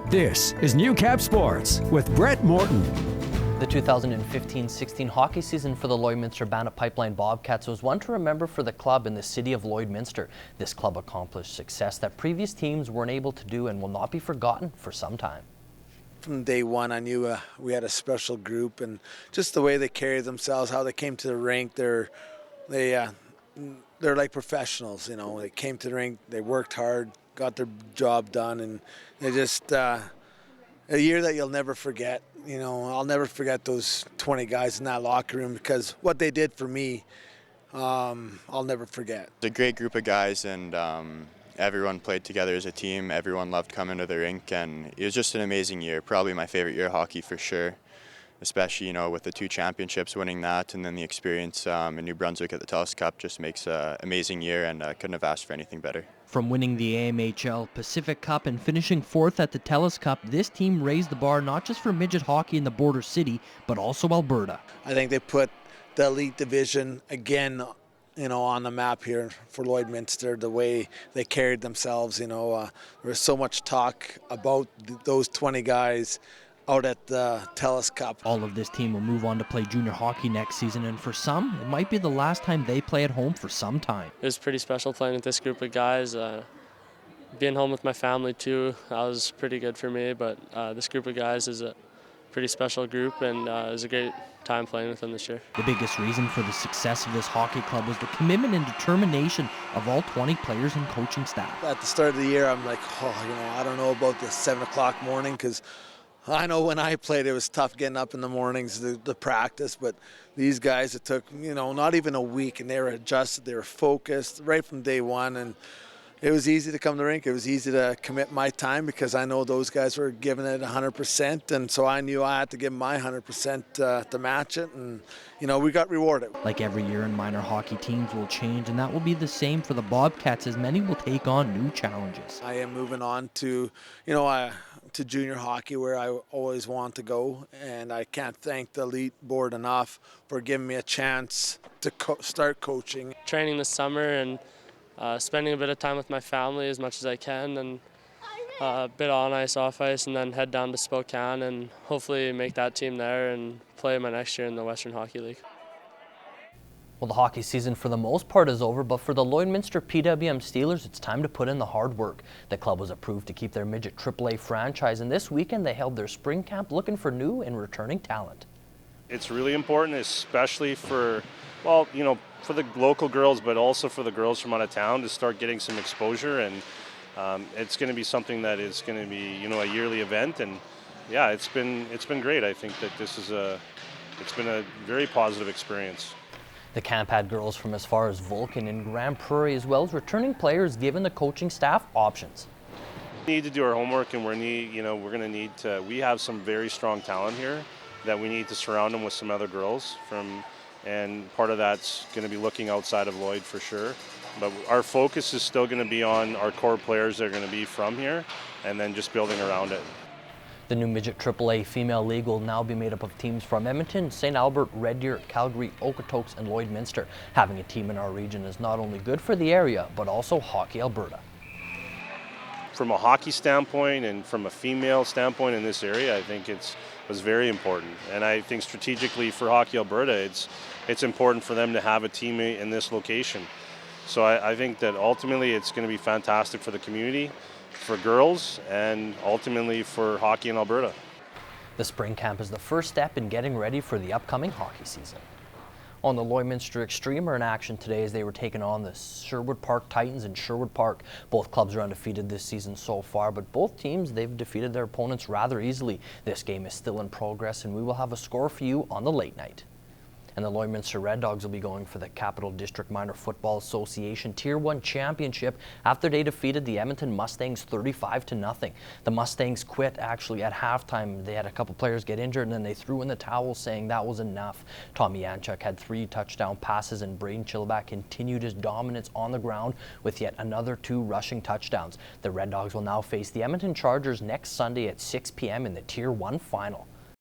This is Newcap Sports with Brettkmorton. The 2015-16 hockey season for the Lloydminster Bannock Pipeline Bobcats was one to remember for the club in the city of Lloydminster. This club accomplished success that previous teams weren't able to do and will not be forgotten for some time. From day one, I knew we had a special group, and just the way they carried themselves, how they came to the rink, they're like professionals. You know, they came to the rink, they worked hard, got their job done, and they just a year that you'll never forget. You know, I'll never forget those 20 guys in that locker room, because what they did for me, I'll never forget. It's a great group of guys, and everyone played together as a team. Everyone loved coming to the rink, and it was just an amazing year. Probably my favorite year of hockey for sure, especially, you know, with the 2 championships, winning that, and then the experience in New Brunswick at the TELUS Cup just makes an amazing year, and I couldn't have asked for anything better. From winning the AMHL Pacific Cup and finishing 4th at the TELUS Cup, this team raised the bar not just for midget hockey in the border city, but also Alberta. I think they put the elite division again, you know, on the map here for Lloydminster. The way they carried themselves, you know, there was so much talk about those 20 guys out at the TELUS Cup. All of this team will move on to play junior hockey next season, and for some, it might be the last time they play at home for some time. It was pretty special playing with this group of guys. Being home with my family too, that was pretty good for me, but this group of guys is a pretty special group, and it was a great time playing with them this year. The biggest reason for the success of this hockey club was the commitment and determination of all 20 players and coaching staff. At the start of the year, I'm like, oh, you know, I don't know about this 7 o'clock morning, because I know when I played, it was tough getting up in the mornings to practice, but these guys, it took, you know, not even a week, and they were adjusted, they were focused right from day one, and it was easy to come to the rink. It was easy to commit my time, because I know those guys were giving it 100%, and so I knew I had to give my 100% to match it, and, you know, we got rewarded. Like every year in minor hockey, teams will change, and that will be the same for the Bobcats, as many will take on new challenges. I am moving on to, you know, to junior hockey, where I always want to go, and I can't thank the elite board enough for giving me a chance to start coaching. Training this summer and spending a bit of time with my family as much as I can, and a bit on ice, off ice, and then head down to Spokane and hopefully make that team there and play my next year in the Western Hockey League. Well, the hockey season for the most part is over, but for the Lloydminster PWM Steelers, it's time to put in the hard work. The club was approved to keep their midget AAA franchise, and this weekend they held their spring camp looking for new and returning talent. It's really important, especially for, well, you know, for the local girls, but also for the girls from out of town to start getting some exposure, and it's going to be something that is going to be, you know, a yearly event, and yeah, it's been great. I think that it's been a very positive experience. The camp had girls from as far as Vulcan and Grand Prairie, as well as returning players, giving the coaching staff options. We need to do our homework, and we're going to need to. We have some very strong talent here that we need to surround them with some other girls from, and part of that's going to be looking outside of Lloyd for sure. But our focus is still going to be on our core players that are going to be from here, and then just building around it. The new Midget AAA Female League will now be made up of teams from Edmonton, St. Albert, Red Deer, Calgary, Okotoks, and Lloydminster. Having a team in our region is not only good for the area, but also Hockey Alberta. From a hockey standpoint and from a female standpoint in this area, I think it was very important. And I think strategically for Hockey Alberta, it's important for them to have a team in this location. So I think that ultimately it's going to be fantastic for the community, for girls, and ultimately for hockey in Alberta. The spring camp is the first step in getting ready for the upcoming hockey season. On the Lloydminster Extreme are in action today as they were taking on the Sherwood Park Titans in Sherwood Park. Both clubs are undefeated this season so far, but both teams, they've defeated their opponents rather easily. This game is still in progress, and we will have a score for you on the late night. And the Lloydminster Red Dogs will be going for the Capital District Minor Football Association Tier 1 Championship after they defeated the Edmonton Mustangs 35-0. The Mustangs quit actually at halftime. They had a couple players get injured, and then they threw in the towel saying that was enough. Tommy Yanchuk had 3 touchdown passes, and Braden Chilback continued his dominance on the ground with yet another 2 rushing touchdowns. The Red Dogs will now face the Edmonton Chargers next Sunday at 6 p.m. in the Tier 1 final.